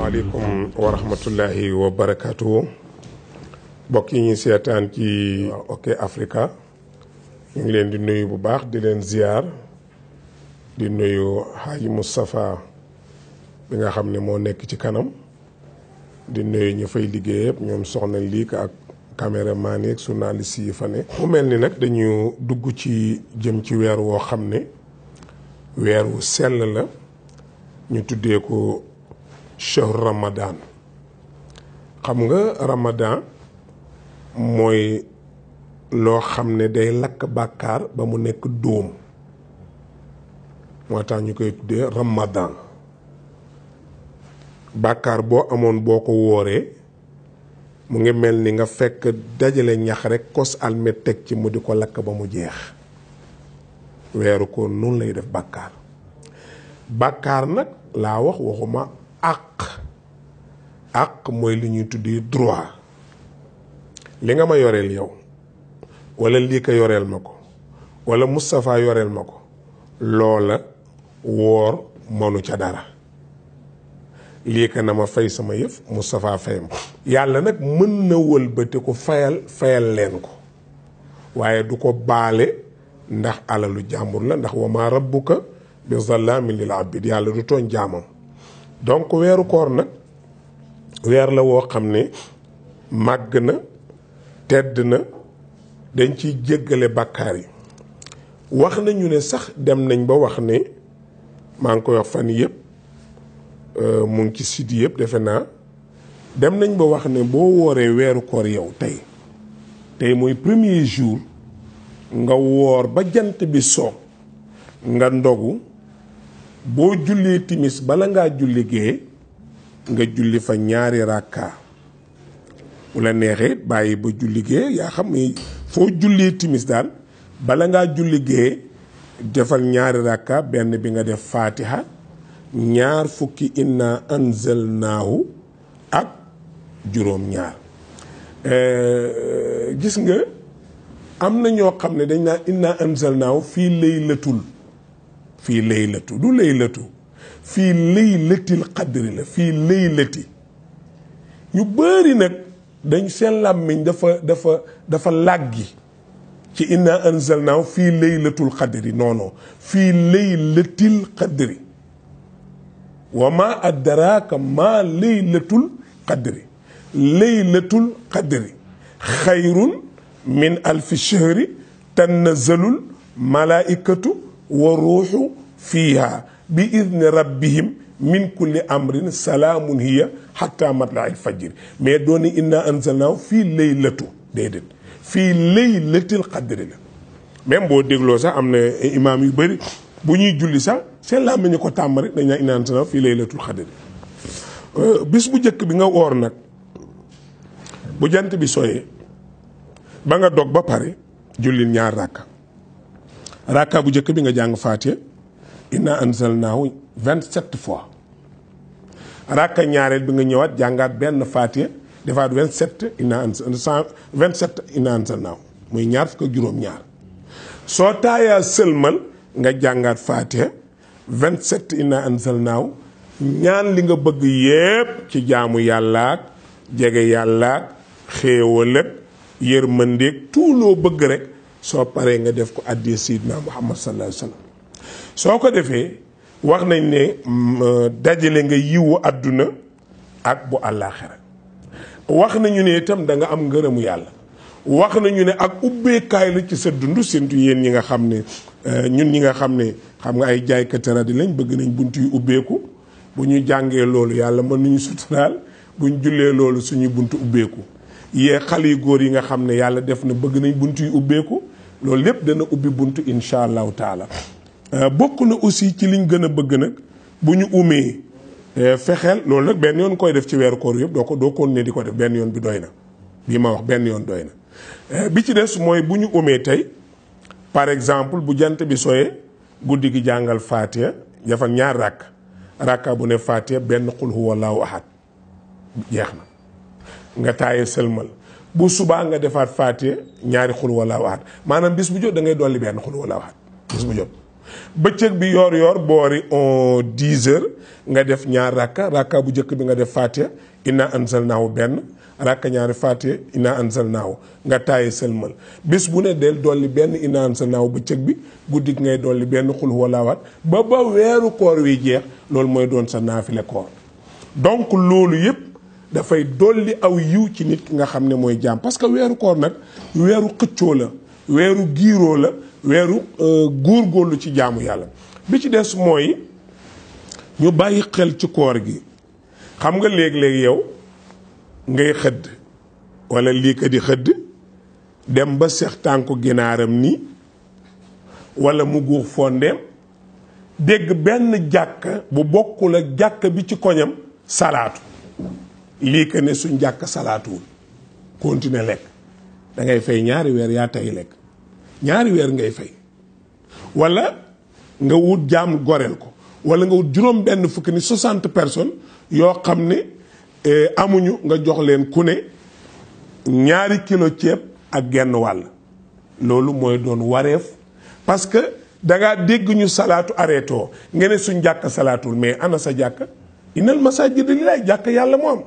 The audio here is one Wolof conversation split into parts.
asalaamaaleykum wa rahmatullahi wa barakaatu. mbokk yi ñuy seetaan ci OK Africa ñu ngi leen di nuyu bu baax di leen ziar di nuyu Haji Moustapha bi nga xam ne moo nekk ci kanam di nuyu ñu fay liggéey yëpp ñoom soxna liik ak caméraman yi ak journaliste yi fa ne. mu mel ni nag dañu dugg ci jëm ci weer woo xam ne weer wu sell la ñu tuddee ko shahr Ramadan. xam nga Ramadan mooy loo xam ne day lakk bàkkaar ba mu nekk dóom moo tax ñu koy tuddee Ramadan. bàkkaar boo amoon boo ko wooree mu ngi mel ni nga fekk dajale ñax rek kos almet teg ci mu di ko lakk ba mu jeex. weeru ko noonu lay def bàkkaar. bàkkaar nag laa waxuma àq mooy li ñuy tuddee droit. li nga ma yoreel yow wala lii ko yoreel ma ko wala Moustapha yoreel ma ko loola woor mënu ca dara. lii ka na ma fay sama yëf Moustapha fay ma yàlla nag mën na wëlbate ko fayal leen ko waaye du ko baale ndax alalu jàmbur la ndax wa ma rabbuka bi zallaamin lil abid yàlla du tooñ jaamam. donc weeru koor nag weer la woo xam ne màgg na tedd na dañ ciy jéggale bàkkaar yi. wax nañu ne sax dem nañ ba wax ne maa ngi koy wax fan yëpp mu ngi ci site yëpp defe naa dem nañ ba wax ne boo wooree weeru koor yow tey mooy premier jour nga woor ba jant bi soo nga ndogu boo jullee timis bala ngaa julli gee nga julli fa ñaari ràkka bu la neexee bàyyi ba julli gee yaa xam ne foo jullee timis daal bala ngaa julli gee defal ñaari ràkka benn bi nga def fatiha ñaar fukki inna anzalnaahu ak juróom ñaar. gis nga am na ñoo xam ne dañ naan inna anzalnaahu fii laylatul du laylatu fii laylatil qadri la fii laylati. ñu bëri nag dañ seen làmmiñ dafa làggi ci inna anzalnaahu fii laylatul qadri non fii laylatil qadri wa ma adraka ma laylatul qadri laylatul qadri xayrun min alfi shahri tanazzalul malaikatu wa ruuxu fiiha bi idni rabbihim min kulli amrin salaamun hiya hatta matla'il fajri mais dooni inna anzalnaahu fii laylatu déedéet fii laylatil qadri la. même boo dégloo sax am na imaam yu bëri bu ñuy julli sax seen làmmiñ ñu ko tàmm rek dañ naan inna anzalnaahu fii laylatul qadri. bis bu njëkk bi nga woor nag bu jant bi soyee ba nga dog ba pare julli ñaar rakka bu njëkk bi nga jàng faatiha inna anzalnaahu 27 fois. rakka ñaareel bi nga ñëwaat jàngaat benn faatiha defaat 27 inna anzalnaahu muy ñaar fukk ak juróom-ñaar. soo taayaa sëlmal nga jàngaat faatiha 27 inna anzalnaahu ñaan li nga bëgg yépp ci jaamu yàllaak jege yàllaak xéewal ak yërmandeeg tout loo bëgg rek soo paree nga def ko addiya Seydina Muhammad sallallahu alayhi wa sallam. soo ko defee wax nañ ne dajale nga yiwu àdduna ak bu àllaaxira. wax nañu ne itam da nga am ngërëmu yàlla. wax nañu ne ak ubbeekaay la ci sa dund surtout yéen ñi nga xam ne ñun ñi nga xam ne xam nga ay jaaykati radi lañ bëgg nañ bunt yu ubbeeku bu ñu jàngee loolu yàlla mën nañu suturaal bu ñu jullee loolu suñu bunt ubbeeku. yee xale yu góor yi nga xam ne yàlla def na bëgg nañ bunt yu ubbeeku loolu lépp dana ubbi bunt incha allahu taala. bokk na aussi ci liñ gën a bëgg nag bu ñu umee fexeel loolu nag benn yoon koy def ci weeru koor yëpp doo continuer di ko def benn yoon bi doy na bii ma wax benn yoon doy na. bi ci des mooy bu ñu umee tey par exemple bu jant bi soyee guddi gi jàngal faatiha jafal ñaar rakka bu ne faatiha benn qul huwallahu ahad jeex na nga taaye sëlmal bu subaa nga defaat faatiha ñaari qul huwallahu ahad maanaam bis bu jot da ngay dolli benn qul huwallahu ahad bis bu jot. bëccëg bi yor boori 10 heures nga def ñaar rakka bu njëkk bi nga def Fatiha inna anzalnaahu benn rakka ñaari Fatiha inna anzalnaahu nga taaye sëlmal bis bu ne del dolli benn inna anzalnaahu bëccëg bi guddi ngay dolli benn xul huwallaahu ba weeru koor wi jeex loolu mooy doon sa naafile koor. donc loolu yëpp dafay dolli aw yiw ci nit ki nga xam ne mooy jaam parce que weeru koor nag weeru xëccoo la weeru giiroo la weeru góorgóorlu ci jaamu yàlla. bi ci des mooy ñu bàyyi xel ci koor gi xam nga léeg-léeg yow ngay xëdd wala lii ka di xëdd dem ba seex tànku ginaaram nii wala mu guux fondeem dégg benn jàkka bu bokkul ak jàkka bi ci koñam salaatu lii ka ne suñ jàkka salaatuwul continuer lekk da ngay fay ñaari weer yaa tey lekk ñaari weer ngay fay wala nga wut jaam goreel ko wala nga wut juróom benn fukki ni 60 personnes yoo xam ne amuñu nga jox leen ku ne ñaari kilo ceeb ak genn wàll loolu mooy doon wareef parce que dangaa dégg ñu salaatu arrêté oo nga ne suñ jàkk salaatul mais ana sa jàkk innal masaajida lillaahi jàkk yàlla moo am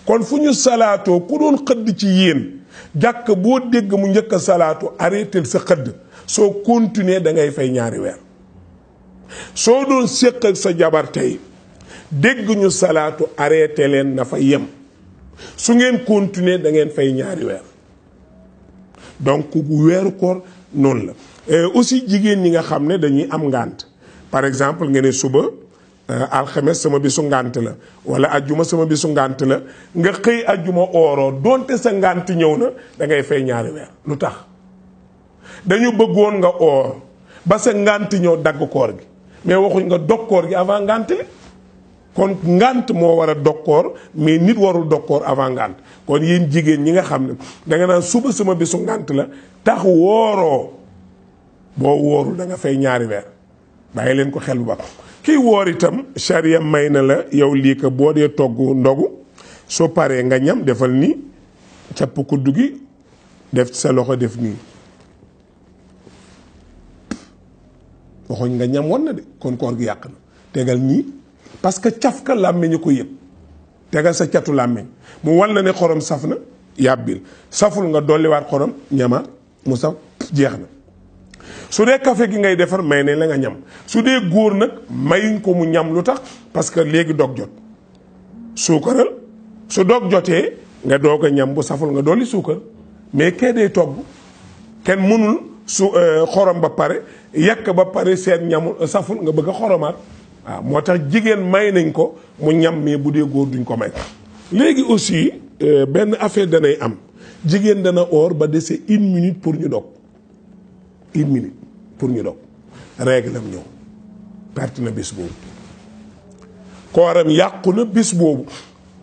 kon fu ñu salaatoo ku doon xëdd ci yéen jàkk boo dégg mu njëkk a salaatu arrêté sa xëdd soo continuer da ngay fay ñaari weer soo doon séq ak sa jabar tey dégg ñu salaatu arrêté leen na fa yem su ngeen continuer da ngeen fay ñaari weer donc weeru koor noonu la. aussi jigéen ñi nga xam ne dañuy am ngànt par exemple nga ne suba alxames sama bisu ngànt la wala ajjuma sama bisu ngànt la nga xëy ajjuma ooroo donte sa ngànt ñëw na da ngay fay ñaari weer lu tax dañu bëggoon nga oor ba sa ngànt ñëw dagg koor gi mais waxuñ nga dog koor gi avant ngànt li kon ngànt moo war a dog koor mais nit warul dog koor avant ngànt kon yéen jigéen ñi nga xam ne da nga naan suba sama bisu ngànt la tax wooroo boo woorul da nga fay ñaari weer bàyyi leen ko xel bu baax. kii woor itam charia may na la yow lii ko boo dee togg ndogu soo paree nga ñam defal nii capp kuddu gi def sa loxo def nii waxuñ nga ñam woon na de kon koor gi yàq na tegal nii parce que caf ka làmmiñ ko yëpp tegal sa catu làmmiñ mu wan na ne xorom saf na yàbbil saful nga dolliwaat xorom ñamaat mu saf jeex na. su dee café gi ngay defar may ne la nga ñam su dee góor nag mayuñ ko mu ñam lu tax parce que léegi dog jot suukaral su dog jotee nga doog a ñam bu saful nga dolli suukar mais kee day togg kenn mënul su xorom ba pare yàq ba pare seen ñamul saful nga bëgg a xoromaat waaw moo tax jigéen may nañ ko mu ñam mais bu dee góor duñ ko may. léegi aussi benn affaire danay am jigéen dana oor ba dese 1 minute pour ñu dog 1 minute pour ñu dog règle am ñëw perte na bis boobu kooram yàqu na bis boobu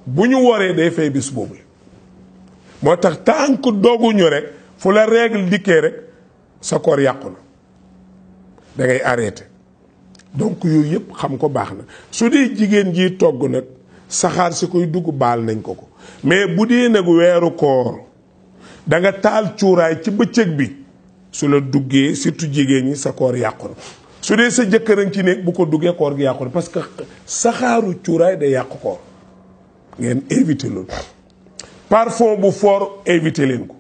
bu ñu woree day fay bis boobu moo tax tànk doguñu rek fu la règle dikkee rek sa koor yàqu na da ngay arrêté donc yooyu yëpp xam ko baax na su dee jigéen ji togg nag saxaar si koy dugg baal nañ ko ko mais bu dee nag weeru koor da nga taal cuuraay ci bëccëg bi su la duggee surtout jigéen ñi sa koor yàqu na su dee sa jëkkëran ci nekk bu ko duggee koor gi yàqu na parce que saxaaru cuuraay day yàqu koor ngeen éviter loolu. parfum bu fort éviter leen ko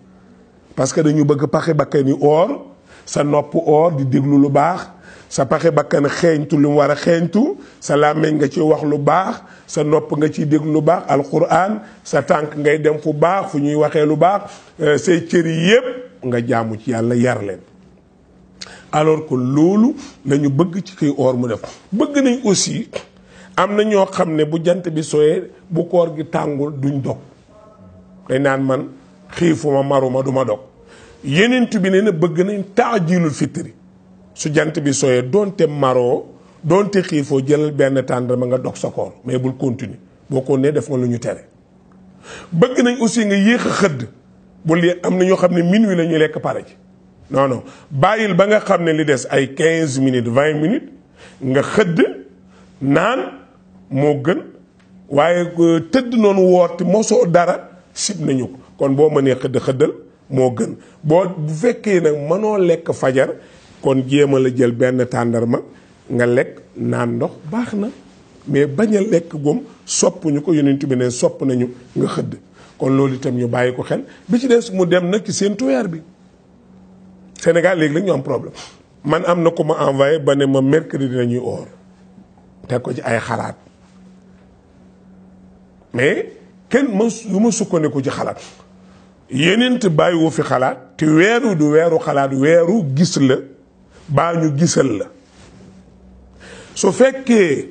parce que dañu bëgg paxe bakkan yi or sa nopp or di déglu lu baax sa paxe bakkan xeeñtu lu mu war a xeeñtu sa làmmiñ nga ci wax lu baax sa nopp nga ciy déglu lu baax alquran sa tànk ngay dem fu baax fu ñuy waxee lu baax say cër yi yépp nga jaamu ci yàlla yar leen alors que loolu lañu bëgg ci koy or mu def. bëgg nañ aussi am na ñoo xam ne bu jant bi sooyee bu koor gi tàngul duñ dog dañ naan man xiifuma maruma duma dog yenent bi ne na bëgg nañ taajilul fitri su jant bi sooyee doonte maroo doonte xiifoo jëlal benn tàndarma nga dog sa koor mais bul continuer boo ko nee def nga lu ñu tere. bëgg nañ aussi nga yéex a xëdd bul am na ñoo xam ne minuit la ñuy lekk pare ci non non bàyyil ba nga xam ne li des ay 15 minutes 20 minutes nga xëdd naan moo gën waaye tëdd noonu woor te mosoo dara sib nañu ko kon boo mënee xëdd xëddal moo gën bu fekkee nag mënoo lekk fajar kon jéem a la jël benn tàndarma nga lekk naan ndox baax na mais bañ a lekk gom soppuñu ko yonent bi ne sopp nañu nga xëdd kon loolu itam ñu bàyyi ko xel bi ci des mu dem nag ci seentu weer bi Sénégal léegi la ñu am problème man am na ko ma envoyé ba ne ma mercredi nañuy oor teg ko ci ay xalaat mais kenn yu ma sukkandiku ci xalaat yenent bàyyiwu fi xalaat te weeru du weeru xalaat weeru gis la baa ñu gisal la su fekkee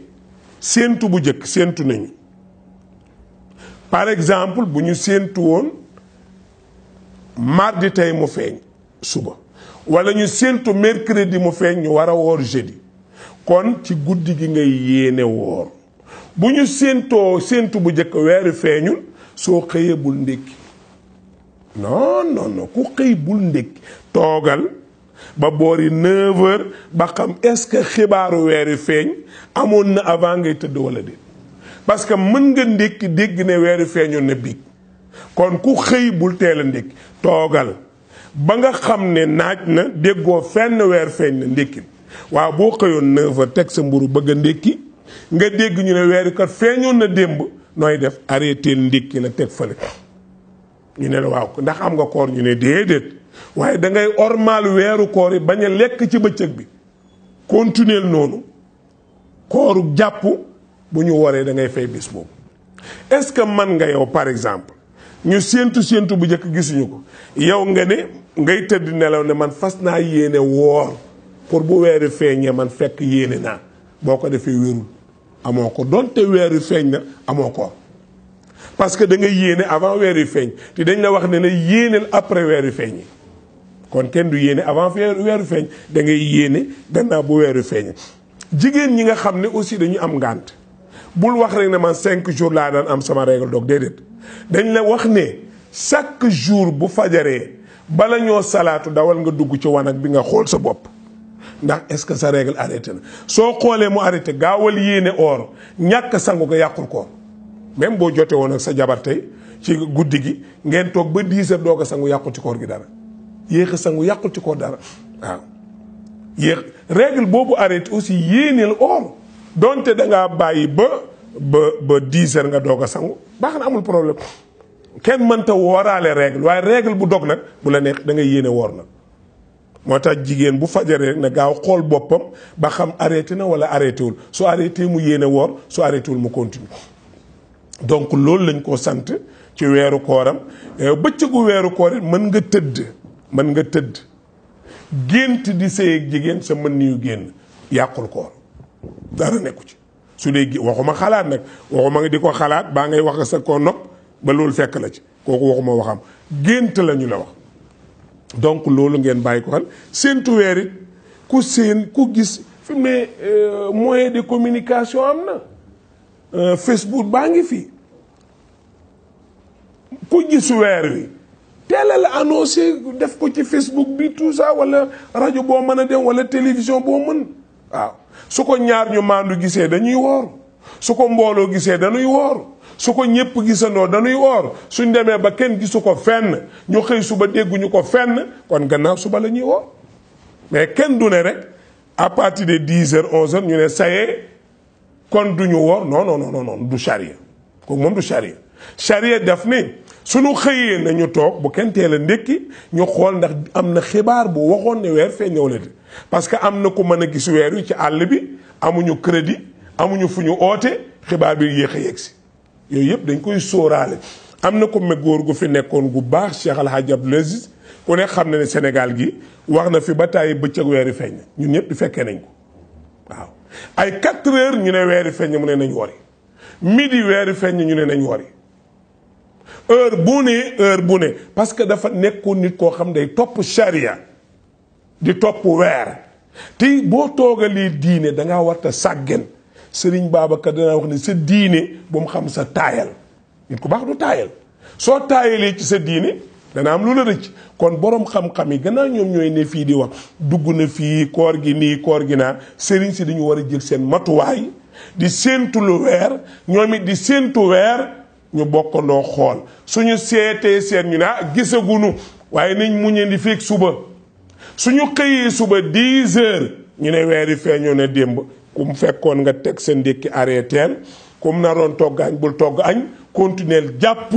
séentu bu jëkk séentu nañu par exemple bu ñu séentu woon mardi tey mu feeñ suba wala ñu séentu mercredi mu feeñ ñu war a woor jeudi kon ci guddi gi ngay yéene woor bu ñu séentu bu jëkk weeru feeñul soo xëyee bul ndékki non ku xëy bul ndékki toogal ba boori 9h ba xam est-ce que xibaaru weeru feeñ amoon na avant ngay tëdd wala déet parce que mën nga ndékki dégg ne weeru feeñoon na biig kon ku xëy bul teel a ndékki toogal ba nga xam ne naaj na déggoo fenn weer feeñ na ndékki waaw boo xëyoon 9h teg sa mburu bëgg a ndékki nga dégg ñu ne weeru kat feeñoon na démb nooy def arrêté ndékki la teg fële ñu ne la waaw ndax am nga koor ñu ne déedéet waaye da ngay ormal weeru koor yi bañ a lekk ci bëccëg bi continuer noonu kooru jàpp bu ñu waree da ngay fay bis boobu est-ce que man nga yow par exemple ñu séentu bu njëkk gisuñu ko yow nga ne ngay tëdd nelaw ne man fas naa yéene woor pour bu weeru feeñee man fekk yéene naa boo ko defee wérul amoo ko donte weeru feeñ na amoo ko parce que da nga yéene avant weeru feeñ te dañ la wax ne la yéeneel après weeru feeñ yi kon kenn du yéene avant weeru feeñ da ngay yéene gannaaw bu weeru feeñ jigéen ñi nga xam ne aussi dañu am ngànt bul wax rek ne man 5 jours laa daan am sama règle doog déedéet dañ la wax ne chaque jour bu fajaree bala ñoo salaatu dawal nga dugg ci wanag bi nga xool sa bopp ndax est-ce que sa règle arrêté na soo xoolee mu arrêté gaawal yéene or ñàkk sangu nga yàqul ko même boo jotee woon ak sa jabar tey ci guddi gi ngeen toog ba 10 heures doog a sangu yàqul ci koor gi dara yéex a sangu yàqul ci koor dara waaw yéex règle boobu arrêté aussi yéeneel or donte da ngaa bàyyi ba 10 heures nga doog a sangu baax na amul problème kenn mënta wooraale règle waaye règle bu dog nag bu la neex da ngay yéene woor nag moo tax jigéen bu fajaree na gaaw xool boppam ba xam arrêté na wala arrêté wul su arrêté mu yéene woor su arrêté wul mu continue donc loolu lañ ko sant ci weeru kooram bëccëgu weeru koor it mën nga tëdd gént di sëy ak jigéen sa mën niyu génn yàqul koor dara nekku ci su dee waxuma xalaat nag waxuma nga di ko xalaat baa ngay wax sa ko nopp ba loolu fekk la ci kooku waxuma waxam gént la ñu la wax donc loolu ngeen bàyyi ko xel séentu weer it ku gis fi mu ne moyen de communication am na Facebook baa ngi fi ku gis weer wi teel la annoncé def ko ci Facebook bi tout ça wala rajo boo mën a dem wala télévision boo mën waaw su ko ñaar ñu maandu gisee dañuy woor su ko mbooloo gisee dañuy woor su ko ñëpp gisandoo dañuy woor suñ demee ba kenn gisu ko fenn ñu xëy suba dégguñu ko fenn kon gannaaw suba la ñuy woor mais kenn du ne rek à partir de 10 heures 11 heures ñu ne sayee kon duñu woor non du charia kooku moom du charia charia daf ne suñu xëyee nañu toog bu kenn teel a ndékki ñu xool ndax am na xibaar bu waxoon ne weer feeñ na wala déet parce que am na ku mën a gis weer wi ci àll bi amuñu crédit amuñu fu ñu oote xibaar bi yéex a yegg si yooyu yëpp dañ koy sóoraale am na ko me góor gu fi nekkoon gu baax Cheikh Al Hadj Abdoul Aziz ku ne xam na ne Sénégal gi wax na fi ba tàyyi bëccëg weeri feeñ ñun ñëpp di fekkee nañ ko waaw ay 4 heures ñu ne weeri feeñ mu ne nañ wori midi weeri feeñ ñu ne nañ wori heure bu ne parce que dafa nekkoon nit koo xam day topp charia di topp weer te boo toogalee diine dangaa warta sàggen Sëriñ Babacar danaa wax ne sa diine bu mu xam sa taayal nit ku baax du taayal soo taayalee ci sa diine dana am lu la rëcc kon borom xam-xam yi gannaaw ñoom ñooy ne fii di wax dugg na fii koor gi nii koor gi naa sëriñ si dañu war a jël seen matuwaay di séentu lu weer ñoom it di séentu weer ñu bokkandoo xool suñu seetee seen ñu ne gisagunu waaye nañ muñee di feek suba suñu xëyee suba 10 heures ñu ne weeri feeñoo na démb kum fekkoon nga teg sa ndékki arrêteel kum naroon togg añ bul togg añ continuer jàpp